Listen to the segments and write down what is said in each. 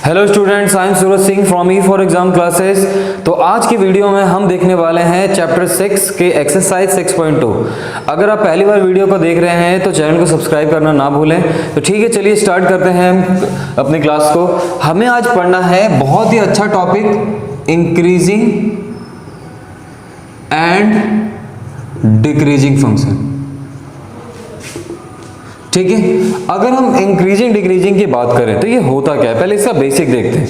Hello students, I am Suraj Singh from E for exam classes. तो आज की वीडियो में हम देखने वाले हैं चैप्टर 6 के एक्सरसाइज 6.2। अगर आप पहली बार वीडियो को देख रहे हैं तो चैनल को सब्सक्राइब करना ना भूलें। तो ठीक है, चलिए स्टार्ट करते हैं अपनी क्लास को। हमें आज पढ़ना है बहुत ही अच्छा topic, increasing and decreasing function. ठीक है, अगर हम इंक्रीजिंग डिक्रीजिंग की बात करें तो ये होता क्या है, पहले इसका बेसिक देखते हैं।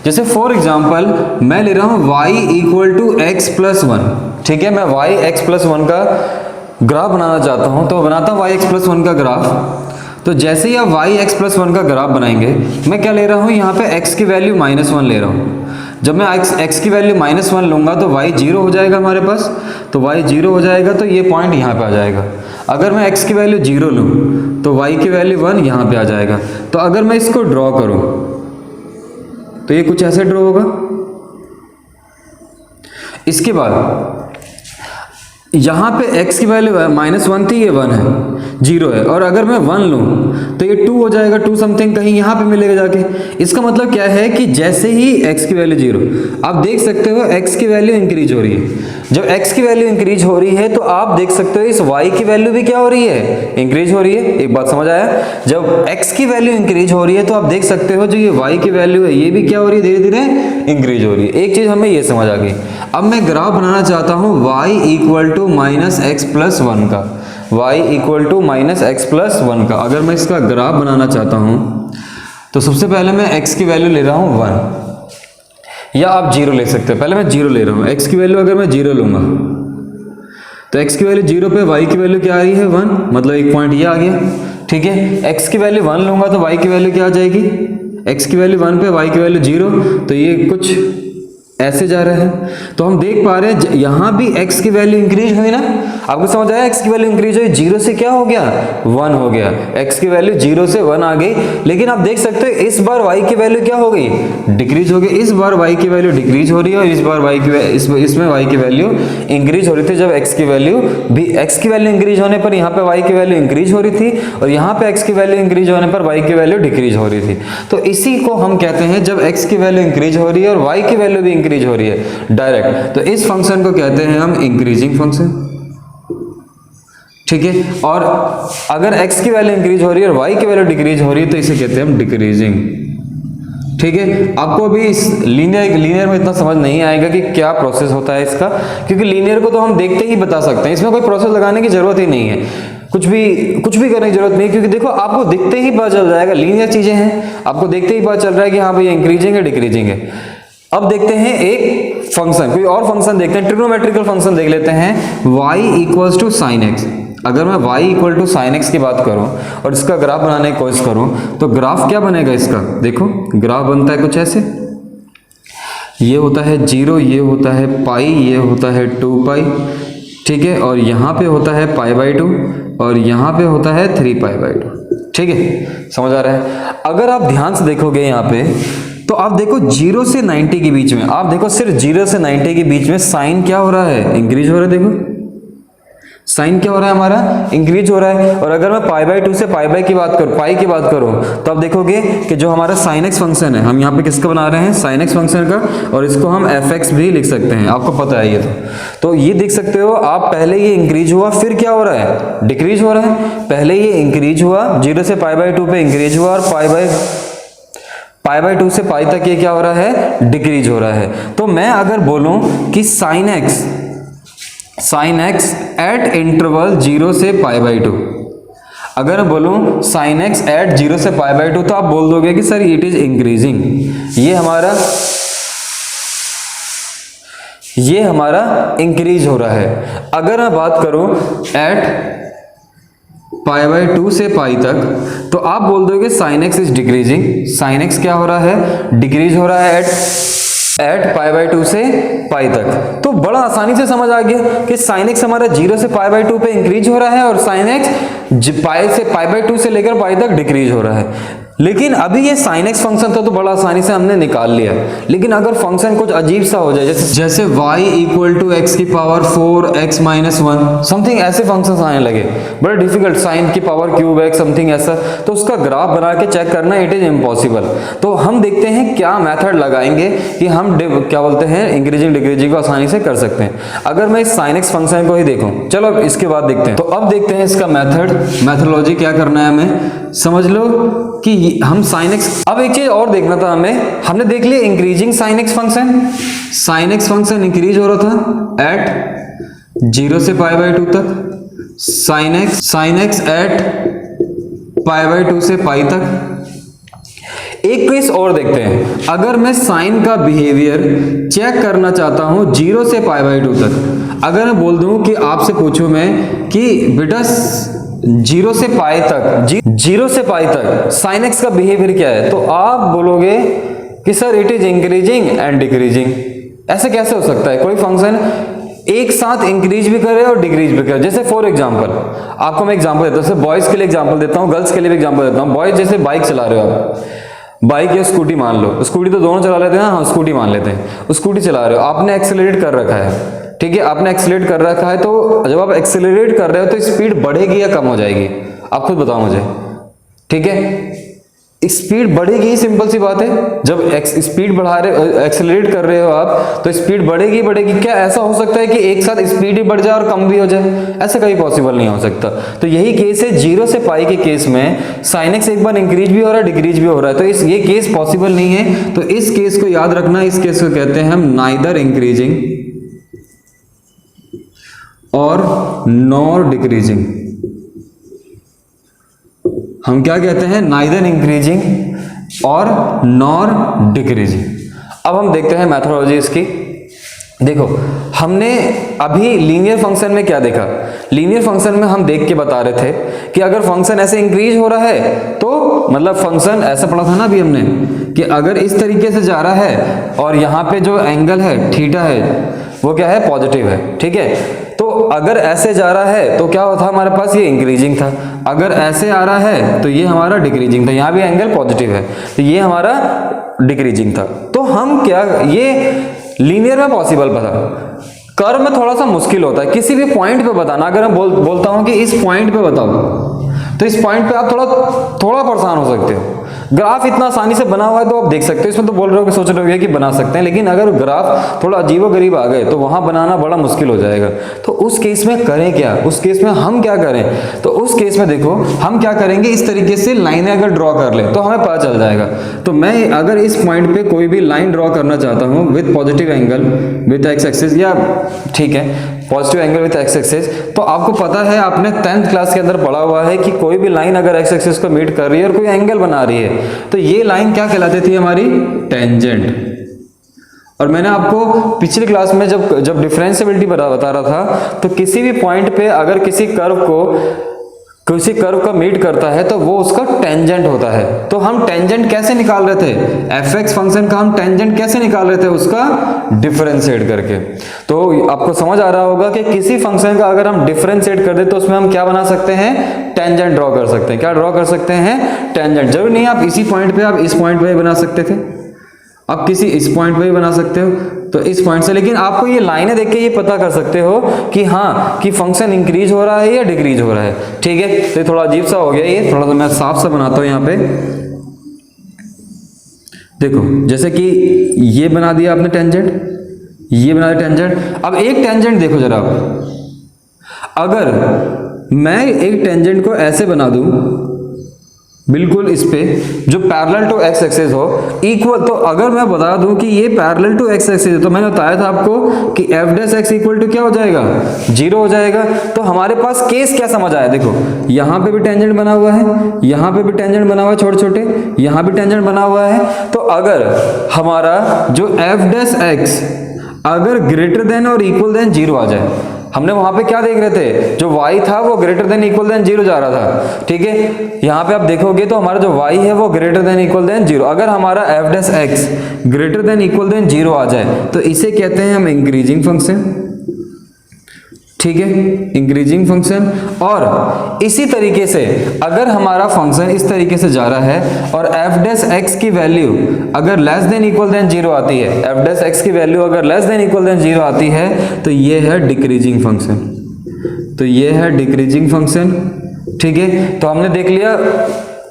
जैसे फॉर एग्जांपल मैं ले रहा हूं y equal to x plus one. ठीक है, मैं y x प्लस वन का ग्राफ बनाना चाहता हूं, तो बनाता हूं y x प्लस वन का ग्राफ। तो जैसे ही आप y x प्लस वन का ग्राफ बनाएंगे, मैं क्या ले रहा हूं, यहाँ पे x की वैल्यू -1 ले रहा हूं। जब मैं x की वैल्यू -1 लूंगा तो y 0 हो जाएगा हमारे पास। तो y 0 हो जाएगा तो ये पॉइंट यहाँ पे आ जाएगा। अगर मैं x की वैल्यू 0 लूँ तो y की वैल्यू 1 यहाँ पे आ जाएगा। तो अगर मैं इसको ड्रॉ करूँ तो ये कुछ ऐसे ड्रॉ होगा। इसके बाद यहाँ पे x की वैल्यू -1 थी, ये 1 है, 0 है। और अगर मैं 1 लूँ तो ये 2 हो जाएगा, 2 समथिंग कहीं यहाँ पे मिलेगा जाके। इसका मतलब क्या है कि जैसे ही x की वैल्यू 0, आप देख सकते हो x की वैल्यू इंक्रीज हो रही है। जब x की वैल्यू इंक्रीज हो रही है तो आप देख सकते हो इस y की वैल्यू भी क्या हो रही है, इंक्रीज हो रही है। एक बात समझ आया? जब x की वैल्यू इंक्रीज हो रही है तो आप देख सकते हो जो ये y की वैल्यू है ये भी क्या हो रही है, धीरे धीरे इंक्रीज हो रही है। एक चीज हमें ये समझ आ गई। अब मैं ग्राफ बनाना चाहता हूँ y equal to -x plus 1 का, y equal to -x plus 1 का। अगर मैं इसका ग्राफ बनाना चाहता हूँ तो सबसे पहले मैं x की वैल्यू ले रहा हूँ 1, या आप 0 ले सकते हो। पहले मैं 0 ले रहा हूँ। x की वैल्यू अगर मैं 0 लूंगा तो x की वैल्यू 0 पे y की वैल्यू क्या आ रही है, 1, मतलब एक पॉइंट ये आ गया। ठीक है, x की वैल्यू 1 लूंगा तो y की वैल्यू क्या आ जाएगी, x की वैल्यू 1 पे y की वैल्यू 0, तो ये कुछ ऐसे जा रहा है। तो हम देख पा रहे हैं यहां भी x की वैल्यू इंक्रीज हुई ना। आपको समझ आया? x की वैल्यू इंक्रीज हुई, 0 से क्या हो गया, 1 हो गया। x की वैल्यू 0 से 1 आ गई। लेकिन आप देख सकते हो इस बार y की वैल्यू क्या हो गई, डिक्रीज हो गई। इस बार y की वैल्यू डिक्रीज हो रही है और इस बार y की इसमें y की वैल्यू इंक्रीज हो रही थी। जब x की वैल्यू इंक्रीज होने पर यहाँ पे y की वैल्यू इंक्रीज हो रही थी और यहाँ पे x की वैल्यू इंक्रीज होने पर y की वैल्यू डिक्रीज हो रही थी। तो इसी को हम कहते हैं, जब x की वैल्यू इंक्रीज हो रही है और y की वैल्यू भी इंक्रीज हो रही है डायरेक्ट, तो इस फंक्शन को कहते हैं हम इंक्रीजिंग फंक्शन। ठीक है, और अगर x की वैल्यू इंक्रीज हो रही है और y की वैल्यू डिक्रीज हो रही है तो इसे कहते हैं हम डिक्रीजिंग। ठीक है, आपको अभी इस लीनियर में इतना समझ नहीं आएगा कि क्या प्रोसेस होता है इसका, क्योंकि लीनियर को तो हम देखते ही बता सकते हैं, इसमें कोई प्रोसेस लगाने की जरूरत ही नहीं है, कुछ भी करने की जरूरत नहीं, क्योंकि देखो आपको दिखते ही पता चल जाएगा। लीनियर चीजें हैं, आपको देखते ही पता चल रहा है कि हाँ भाई इंक्रीजिंग है, डिक्रीजिंग है। अब देखते हैं एक फंक्शन, कोई और फंक्शन देखते हैं, ट्रिग्नोमेट्रिकल फंक्शन देख लेते हैं। y equals to sine x. अगर मैं y equal to sine x की बात करूं और इसका ग्राफ बनाने की कोशिश करूं तो ग्राफ क्या बनेगा इसका, देखो ग्राफ बनता है कुछ ऐसे। ये होता है 0, ये होता है पाई, ये होता है 2 पाई। ठीक है, और यहाँ पे होता है π/2 और यहाँ पे होता है 3π/2। ठीक है, समझ आ रहा है? अगर आप ध्यान से देखोगे यहाँ पे तो आप देखो 0 से 90 के बीच में, आप देखो सिर्फ 0 से 90 के बीच में साइन क्या हो रहा है, इंक्रीज हो रहा है। देखो साइन क्या हो रहा है हमारा, इंक्रीज हो रहा है। और अगर मैं π/2 से पाई की बात करूं तो आप देखोगे कि जो हमारा sin x फंक्शन है, हम यहाँ पे किसका बना रहे हैं, sin x फंक्शन का, और इसको हम fx भी लिख सकते हैं, आपको पता है ये तो ये देख सकते हो आप, पहले ये इंक्रीज हुआ फिर क्या हो रहा है, डिक्रीज हो रहा है। पहले ये इंक्रीज हुआ 0 से π/2 पे इंक्रीज हुआ और π/2 से पाई तक ये क्या हो रहा है, डिक्रीज हो रहा है। तो मैं अगर बोलूं कि sin x एट इंटरवल 0 से π/2, अगर मैं बोलूं sin x एट 0 से π/2 तो आप बोल दोगे कि सर इट इज इंक्रीजिंग। ये हमारा इंक्रीज हो रहा है। अगर मैं बात करूं एट π/2 से पाई तक तो आप बोल दोगे sin x is decreasing. sin x क्या हो रहा है, डिक्रीज हो रहा है एट π/2 से पाई तक। तो बड़ा आसानी से समझ आ गया कि sin x हमारा 0 से π/2 पे इंक्रीज हो रहा है और sin x पाई से π/2 से लेकर पाई तक डिक्रीज हो रहा है। लेकिन अभी ये sin x फंक्शन था तो बड़ा आसानी से हमने निकाल लिया, लेकिन अगर फंक्शन कुछ अजीब सा हो जाए, जैसे y इक्वल टू एक्स की पावर 4x माइनस 1 समथिंग, ऐसे फंक्शंस आने लगे बड़ा डिफिकल्ट, साइन की पावर क्यूब x समथिंग ऐसा, तो उसका ग्राफ बना के चेक करना इट इज इम्पॉसिबल। तो हम देखते हैं क्या मेथड लगाएंगे कि हम क्या बोलते हैं इंक्रीजिंग डिक्रीजिंग को आसानी से कर सकते हैं। अगर मैं इस sin x फंक्शन को ही देखूं, चलो अब इसके बाद देखते हैं। तो अब देखते हैं इसका मेथडोलॉजी क्या करना है हमें। समझ लो कि हम sin x, अब एक चीज और देखना था हमें, हमने देख लिया increasing sin x function, sin x function increase हो रहा था एट 0 से π/2 तक, sin x एट π/2 से पाई तक। एक केस और देखते हैं, अगर मैं साइन का बिहेवियर चेक करना चाहता हूं 0 से π/2 तक, अगर मैं बोल दूं कि आपसे पूछूं मैं कि बेटा 0 से पाई तक, 0 से पाई तक sin x का बिहेवियर क्या है, तो आप बोलोगे कि sir it is increasing and decreasing. ऐसे कैसे हो सकता है, कोई फंक्शन एक साथ इंक्रीज भी करे और डिक्रीज भी करे। जैसे फॉर एग्जांपल आपको मैं एग्जांपल देता हूं, जैसे बॉयज के लिए एग्जांपल देता हूं, गर्ल्स के लिए भी एग्जांपल देता हूं। बॉयज जैसे बाइक चला रहे हो आप, बाइक या स्कूटी मान लो, स्कूटी तो दोनों चला लेते हैं, हाँ स्कूटी मान लेते हैं, स्कूटी चला रहे हो, आपने एक्सेलरेट कर रखा है, ठीक है, आपने एक्सेलरेट कर रखा है, तो जब आप एक्सेलरेट कर रहे हो तो स्पीड बढ़ेगी या कम हो जाएगी, आप खुद बताओ मुझे, ठीक है। स्पीड बढ़ेगी, सिंपल सी बात है, जब स्पीड बढ़ा रहे एक्सेलरेट कर रहे हो आप तो स्पीड बढ़ेगी बढ़ेगी। क्या ऐसा हो सकता है कि एक साथ स्पीड ही बढ़ जाए और कम भी हो जाए? ऐसा कभी पॉसिबल नहीं हो सकता। तो यही केस है 0 से पाई के केस में, sin x एक बार इंक्रीज भी हो रहा है डिक्रीज भी हो रहा है, तो ये केस पॉसिबल नहीं है। तो इस केस को याद रखना, इस केस को कहते हैं हम नाइदर इंक्रीजिंग और नॉर डिक्रीजिंग। हम क्या कहते हैं, नाइदर इंक्रीजिंग और नॉर डिक्रीजिंग। अब हम देखते हैं मैथोडोलॉजी इसकी। देखो हमने अभी लीनियर फंक्शन में क्या देखा, लीनियर फंक्शन में हम देख के बता रहे थे कि अगर फंक्शन ऐसे इंक्रीज हो रहा है तो मतलब फंक्शन ऐसा पढ़ा था ना अभी हमने कि अगर इस तरीके से जा रहा है और यहाँ पे जो एंगल है थीटा है वो क्या है, पॉजिटिव है, ठीक है। तो अगर ऐसे जा रहा है तो क्या होता हमारे पास, ये इंक्रीजिंग था। अगर ऐसे आ रहा है तो ये हमारा डिक्रीजिंग था, यहाँ भी एंगल पॉजिटिव है तो ये हमारा डिक्रीजिंग था। तो हम क्या, ये लीनियर में पॉसिबल पता, कर्व में थोड़ा सा मुश्किल होता है किसी भी पॉइंट पे बताना। अगर मैं बोलता हूं कि इस पॉइंट पे बताओ तो इस पॉइंट पे आप थोड़ा परेशान हो सकते हो। ग्राफ इतना आसानी से बना हुआ है तो आप देख सकते हो, इसमें तो बोल रहे हो कि सोच रहे हो कि बना सकते हैं, लेकिन अगर ग्राफ थोड़ा अजीबोगरीब आ गए तो वहां बनाना बड़ा मुश्किल हो जाएगा। तो उस केस में करें क्या, उस केस में हम क्या करें, तो उस केस में देखो हम क्या करेंगे, इस तरीके से लाइनें अगर ड्रॉ कर ले तो हमें पता चल जाएगा। तो मैं अगर इस पॉइंट पे कोई भी लाइन ड्रॉ करना चाहता हूं with positive angle with x axis, या ठीक है positive angle with x axis, तो आपको पता है आपने 10th क्लास के अंदर पढ़ा हुआ है कि कोई भी लाइन अगर एक्स एक्सिस को मीट कर रही है और कोई एंगल बना रही है तो ये लाइन क्या कहलाती थी हमारी, टेंजेंट। और मैंने आपको पिछली क्लास में जब डिफरेंशिएबिलिटी बता रहा था तो किसी भी पॉइंट पे अगर किसी कर्व का मीट करता है तो वो उसका टेंजेंट होता है। तो हम टेंजेंट कैसे निकाल रहे थे, fx फंक्शन का हम टेंजेंट कैसे निकाल रहे थे, उसका डिफरेंशिएट करके। तो आपको समझ आ रहा होगा कि किसी फंक्शन का अगर हम डिफरेंशिएट कर दे तो उसमें हम क्या बना सकते हैं, टेंजेंट ड्रॉ कर सकते हैं। क्या ड्रॉ कर सकते हैं, टेंजेंट। जरूरी नहीं आप इसी पॉइंट पे, आप इस पॉइंट पे बना सकते थे, आप किसी इस पॉइंट पे भी बना सकते हो, तो इस पॉइंट से। लेकिन आपको ये लाइनें देख के ये पता कर सकते हो कि हाँ कि फंक्शन इंक्रीज हो रहा है या डिक्रीज हो रहा है, ठीक है। तो ये थोड़ा अजीब सा हो गया, ये थोड़ा सा मैं साफ सा बनाता हूं यहाँ पे। देखो जैसे कि ये बना दिया आपने टेंजेंट, ये बना दिया टेंजेंट। अब एक टेंजेंट देखो जरा, अगर मैं एक टेंजेंट को ऐसे बना दूं बिल्कुल इस पे जो पैरेलल टू एक्स एक्सिस हो इक्वल, तो अगर मैं बता दूं कि ये पैरेलल टू एक्स एक्सिस है तो मैंने बताया था आपको कि f dash x equal to क्या हो जाएगा, 0 हो जाएगा। तो हमारे पास केस क्या समझ आया, देखो यहाँ पे भी टेंजेंट बना हुआ है, यहाँ पे भी टेंजेंट बना हुआ है छोटे छोटे, यहाँ भी टेंजेंट बना हुआ है। तो अगर हमारा जो एफ डैश एक्स अगर ग्रेटर देन और इक्वल देन 0 आ जाए, हमने वहां पे क्या देख रहे थे, जो y था वो ग्रेटर देन इक्वल देन 0 जा रहा था, ठीक है। यहाँ पे आप देखोगे तो हमारा जो y है वो ग्रेटर देन इक्वल देन 0, अगर हमारा f dash x greater than equal than 0 आ जाए तो इसे कहते हैं हम इंक्रीजिंग फंक्शन, ठीक है, इंक्रीजिंग फंक्शन। और इसी तरीके से अगर हमारा फंक्शन इस तरीके से जा रहा है और एफ डैश एक्स की वैल्यू अगर लेस देन इक्वल देन 0 आती है, एफ डैश एक्स की वैल्यू अगर लेस देन इक्वल देन 0 आती है तो ये है डिक्रीजिंग फंक्शन, तो ये है डिक्रीजिंग फंक्शन। ठीक है, तो हमने देख लिया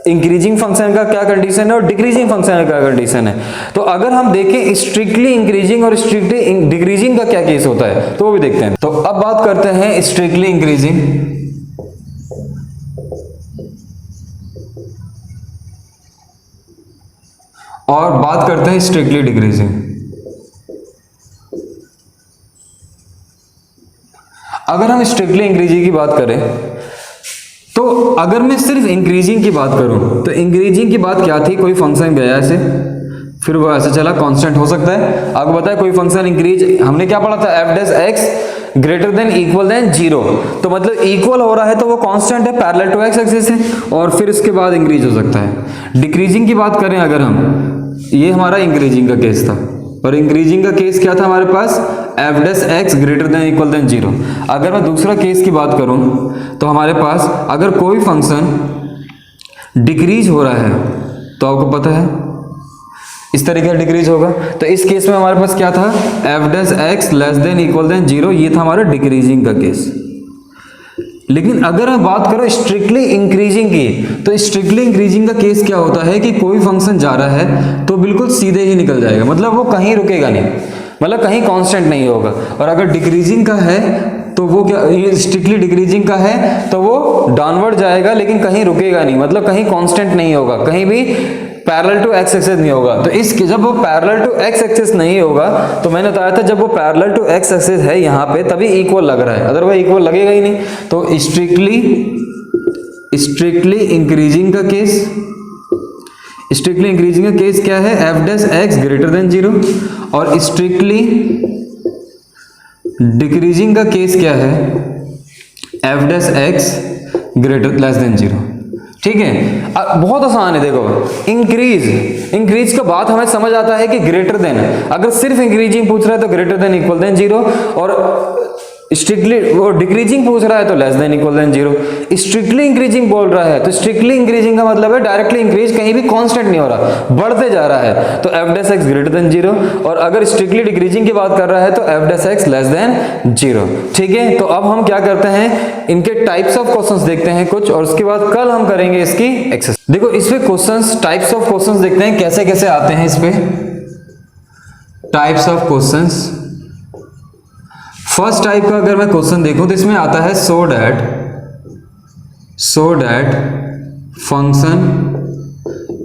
इंक्रीजिंग फंक्शन का क्या कंडीशन है और डिक्रीजिंग फंक्शन का क्या कंडीशन है। तो अगर हम देखें स्ट्रिक्टली इंक्रीजिंग और स्ट्रिक्टली डिक्रीजिंग का क्या केस होता है तो वो भी देखते हैं। तो अब बात करते हैं स्ट्रिक्टली इंक्रीजिंग। और बात करते हैं स्ट्रिक्टली डिक्रीजिंग। अगर हम स्ट्रिक्टली इंक्रीजिंग की बात करें तो अगर मैं सिर्फ इंक्रीजिंग की बात करूं तो इंक्रीजिंग की बात क्या थी, कोई फंक्शन गया ऐसे फिर वो ऐसे चला, कांस्टेंट हो सकता है। आपको पता है कोई फंक्शन इंक्रीज, हमने क्या पढ़ा था, f dash x greater than equal than 0, तो मतलब इक्वल हो रहा है तो वो कांस्टेंट है, पैरेलल टू एक्स एक्सिस है, और फिर उसके बाद इंक्रीज हो सकता है। डिक्रीजिंग की बात करें अगर हम, ये हमारा इंक्रीजिंग का केस था, और इंक्रीजिंग का केस क्या था हमारे पास, F dash x greater than equal than 0। अगर मैं दूसरा केस की बात करूं तो हमारे पास अगर कोई फंक्शन डिक्रीज हो रहा है तो आपको पता है इस तरीके से डिक्रीज होगा, तो इस केस में हमारे पास क्या था, f dash x less than equal than 0, ये था हमारा डिक्रीजिंग का केस। लेकिन अगर मैं बात करूं स्ट्रिक्टली इंक्रीजिंग की, तो स्ट्रिक्टली इंक्रीजिंग का केस क्या होता है कि कोई फंक्शन जा रहा है तो बिल्कुल सीधे ही निकल जाएगा, मतलब वो कहीं रुकेगा नहीं, मतलब कहीं कांस्टेंट नहीं होगा। और अगर डिक्रीजिंग का है तो वो क्या, स्ट्रिक्टली डिक्रीजिंग का है तो वो डाउनवर्ड जाएगा लेकिन कहीं रुकेगा नहीं, मतलब कहीं कांस्टेंट नहीं होगा, कहीं भी पैरेलल टू एक्स एक्सिस नहीं होगा। तो इस जब वो पैरेलल टू एक्स एक्सिस नहीं होगा तो मैंने बताया था जब वो पैरेलल टू एक्स एक्सिस है यहाँ पे तभी इक्वल लग रहा है, अदरवाइज इक्वल लगेगा ही नहीं। तो स्ट्रिक्टली इंक्रीजिंग का केस, स्ट्रिक्टली इंक्रीजिंग का केस क्या है, F dash x greater then 0, और स्ट्रिक्टली डिक्रीजिंग का केस क्या है, F dash x greater less than 0। ठीक है, बहुत आसान है। देखो इंक्रीज का बात हमें समझ आता है कि ग्रेटर देन, अगर सिर्फ इंक्रीजिंग पूछ रहा है तो ग्रेटर देन इक्वल देन 0, और स्ट्रिक्टली वो डिक्रीजिंग पूछ रहा है तो less than equal than 0। Strictly increasing बोल रहा है तो स्ट्रिक्टली इंक्रीजिंग का मतलब है डायरेक्टली इंक्रीज, कहीं भी कांस्टेंट नहीं हो रहा, बढ़ते जा रहा है, तो f dash x greater then 0। और अगर स्ट्रिक्टली डिक्रीजिंग की बात कर रहा है तो f dash x less then 0। ठीक है, तो अब हम क्या करते हैं, इनके टाइप्स ऑफ क्वेश्चंस देखते हैं कुछ, और उसके बाद कल हम करेंगे इसकी एक्सरसाइज। देखो इस पे क्वेश्चंस, टाइप्स ऑफ क्वेश्चंस देखते हैं कैसे कैसे आते हैं। इस पे types of questions, first type का अगर मैं क्वेश्चन देखूं तो इसमें आता है so that function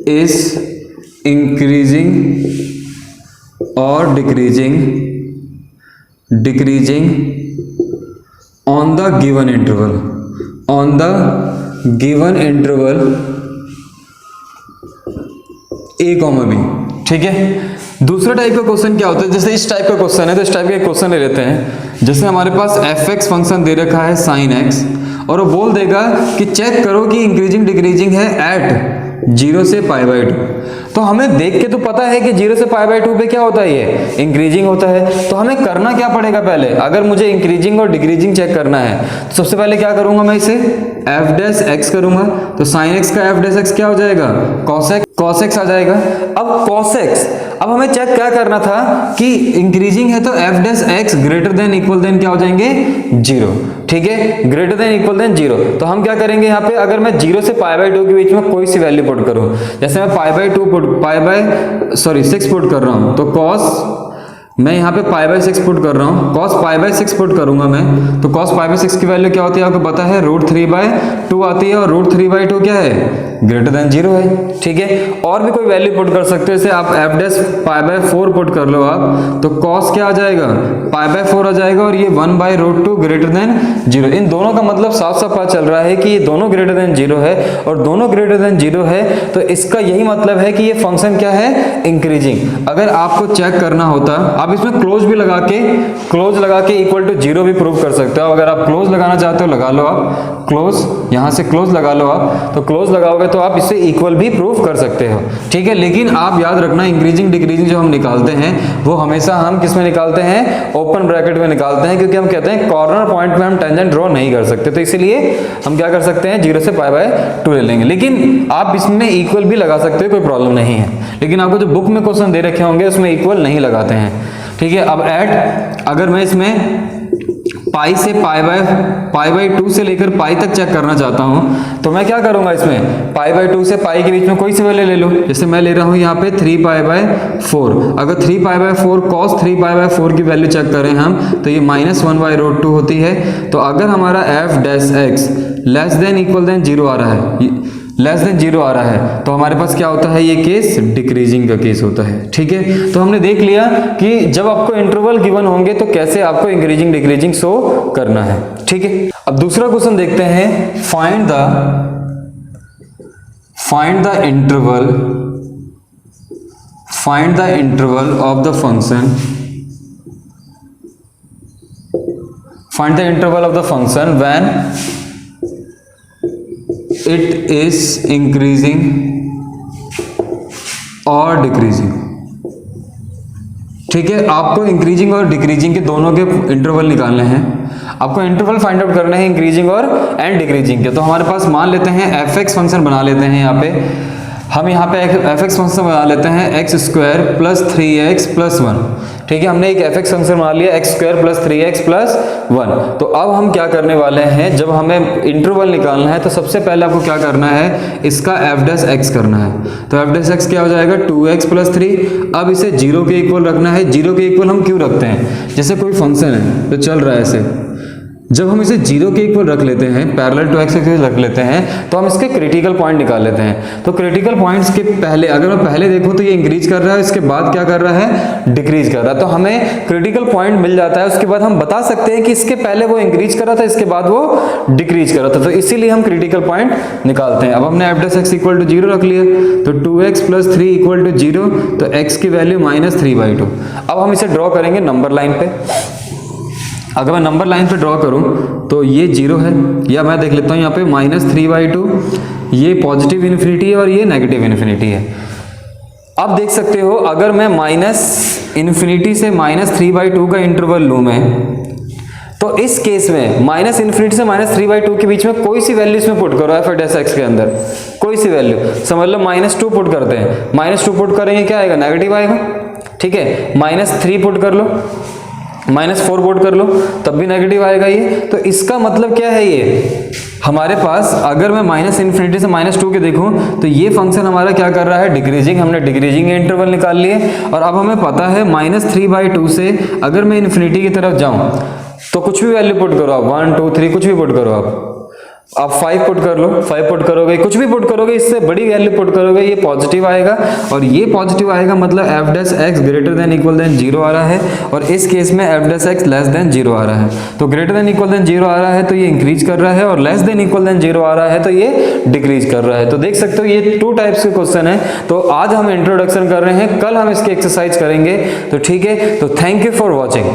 is increasing और decreasing on the given interval A comma B. ठीक है, दूसरा टाइप का क्वेश्चन क्या होता है, जैसे इस टाइप का क्वेश्चन है तो इस टाइप का क्वेश्चन ले लेते हैं। जैसे हमारे पास एफ एक्स फंक्शन दे रखा है साइन एक्स, और वो बोल देगा कि चेक करो कि इंक्रीजिंग डिक्रीजिंग है एट 0 से π/2। तो हमें देख के तो पता है कि 0 से π/2 पे क्या होता है, ये इंक्रीजिंग होता है। तो हमें करना क्या पड़ेगा, पहले अगर मुझे इंक्रीजिंग और डिक्रीजिंग चेक करना है तो सबसे पहले क्या करूंगा, मैं इसे एफ डैश एक्स करूंगा, तो साइन एक्स का एफ डैश एक्स क्या हो जाएगा, कॉस एक्स आ जाएगा। अब कॉस एक्स, अब हमें चेक क्या करना था कि इंक्रीजिंग है तो f dash x greater than equal than क्या हो जाएंगे, 0। ठीक है, ग्रेटर देन इक्वल देन 0। तो हम क्या करेंगे यहाँ पे, अगर मैं 0 से π/2 के बीच में कोई सी वैल्यू पुट करूं, जैसे मैं π/6 पुट कर रहा हूं, तो कॉस, मैं यहाँ पे π/6 पुट कर रहा हूँ, cos π/6 पुट करूंगा मैं, तो cos π/6 की वैल्यू क्या होती है आपको पता है, √3/2 आती है, और √3/2 क्या है, ग्रेटर देन 0 है। ठीक है, और भी कोई वैल्यू पुट कर सकते हो, जैसे आप f डैश π/4 पुट कर लो आप, तो cos क्या आ जाएगा, π/4 आ जाएगा, और ये 1/√2 ग्रेटर देन 0। इन दोनों का मतलब साफ साफ पता चल रहा है कि ये दोनों ग्रेटर देन 0 है, और दोनों ग्रेटर देन 0 है, तो इसका यही मतलब है कि ये फंक्शन क्या है, इंक्रीजिंग। अगर आपको चेक करना होता, आप इसमें क्लोज लगा के इक्वल टू 0 भी प्रूव कर सकते हो। अगर आप क्लोज लगाना चाहते हो लगा लो, आप क्लोज, यहाँ से क्लोज लगा लो आप, तो क्लोज लगाओगे तो आप इससे इक्वल भी प्रूव कर सकते हो, ठीक है। लेकिन आप याद रखना इंक्रीजिंग डिक्रीजिंग जो हम निकालते हैं वो हमेशा हम किस में निकालते हैं, ओपन ब्रैकेट में निकालते हैं, क्योंकि हम कहते हैं कॉर्नर पॉइंट में हम टेंजेंट ड्रॉ नहीं कर सकते, तो इसीलिए हम क्या कर सकते हैं 0 से π/2 ले लेंगे। लेकिन आप इसमें इक्वल भी लगा सकते हो, कोई प्रॉब्लम नहीं है। लेकिन आपको जो बुक में क्वेश्चन दे रखे होंगे उसमें इक्वल नहीं लगाते हैं, ठीक है। अब ऐड, अगर मैं इसमें पाई से π/2 से लेकर पाई तक चेक करना चाहता हूं तो मैं क्या करूंगा, इसमें π/2 से पाई के बीच में कोई सी वैल्यू ले लो। जैसे मैं ले रहा हूं यहाँ पे 3π/4, अगर 3π/4 cos 3π/4 की वैल्यू चेक करें हम तो ये -1/√2 होती है। तो अगर हमारा f'(x) less than equal than 0 आ रहा है, लेस देन 0 आ रहा है, तो हमारे पास क्या होता है, ये केस डिक्रीजिंग का केस होता है, ठीक है। तो हमने देख लिया कि जब आपको इंटरवल गिवन होंगे तो कैसे आपको इंक्रीजिंग डिक्रीजिंग शो करना है, ठीक है। अब दूसरा क्वेश्चन देखते हैं, find the interval of the function when it is increasing और डिक्रीजिंग, ठीक है। आपको इंक्रीजिंग और डिक्रीजिंग के दोनों के इंटरवल निकालने हैं, आपको इंटरवल फाइंड आउट करना है इंक्रीजिंग और एंड डिक्रीजिंग के। तो हमारे पास मान लेते हैं fx फंक्शन बना लेते हैं, यहाँ पे हम यहाँ पे fx फंक्शन बना लेते हैं x² + 3x + 1, ठीक है। हमने एक fx फंक्शन बना लिया x² + 3x + 1। तो अब हम क्या करने वाले हैं, जब हमें इंटरवल निकालना है तो सबसे पहले आपको क्या करना है, इसका f' करना है। तो f' क्या हो जाएगा 2x + 3। अब इसे 0 के इक्वल रखना है। 0 के इक्वल हम क्यों रखते हैं, जैसे कोई फंक्शन है तो चल रहा है ऐसे, जब हम इसे 0 के इक्वल रख लेते हैं, पैरेलल टू x एक्सिस रख लेते हैं, तो हम इसके क्रिटिकल पॉइंट निकाल लेते हैं। तो क्रिटिकल पॉइंट्स के पहले, अगर मैं पहले देखूं तो ये इंक्रीज कर रहा है, इसके बाद क्या कर रहा है, डिक्रीज कर रहा है। तो हमें क्रिटिकल पॉइंट मिल जाता है, उसके बाद हम बता सकते हैं कि इसके पहले वो इंक्रीज कर रहा था, इसके बाद वो डिक्रीज कर रहा था, तो इसीलिए हम क्रिटिकल पॉइंट निकालते हैं। अब हमने f' = 0 रख लिया, तो 2x + 3 = 0, तो x की वैल्यू -3/2। अब हम इसे ड्रॉ करेंगे नंबर लाइन पे। अगर मैं नंबर लाइन पे ड्रॉ करूं तो ये 0 है, या मैं देख लेता हूं यहाँ पे -3/2, ये पॉजिटिव इन्फिनिटी है और ये नेगेटिव इन्फिनिटी है। अब देख सकते हो अगर मैं -∞ से -3/2 का इंटरवल लूं मैं, तो इस केस में -∞ से -3/2 के बीच में कोई सी वैल्यू इसमें पुट करो f'(x) के अंदर, कोई सी वैल्यू, समझ लो -2 पुट करते हैं, -2 पुट करेंगे क्या आएगा, नेगेटिव आएगा, ठीक है। -3 पुट कर लो, -4 पुट कर लो, तब भी नेगेटिव आएगा ये। तो इसका मतलब क्या है, ये हमारे पास अगर मैं -∞ से -2 के देखूं तो ये फंक्शन हमारा क्या कर रहा है, डिक्रीजिंग। हमने डिक्रीजिंग के इंटरवल निकाल लिए, और अब हमें पता है -3/2 से अगर मैं इन्फिनिटी की तरफ जाऊं तो कुछ भी वैल्यू पुट करो आप, 1 2 3 कुछ भी पुट करो आप 5 पुट कर लो, 5 पुट करोगे, कुछ भी पुट करोगे, इससे बड़ी वैल्यू पुट करोगे, ये पॉजिटिव आएगा, और ये पॉजिटिव आएगा मतलब f' > 0 आ रहा है, और इस केस में f' लेस देन 0 आ रहा है। तो ग्रेटर देन इक्वल देन 0 आ रहा है तो ये इंक्रीज कर रहा है, और लेस देन इक्वल देन 0 आ रहा है तो ये डिक्रीज कर रहा है। तो देख सकते हो ये 2 टाइप्स के क्वेश्चन है। तो आज हम इंट्रोडक्शन कर रहे हैं, कल हम इसके एक्सरसाइज करेंगे। तो ठीक है, तो थैंक यू फॉर वॉचिंग।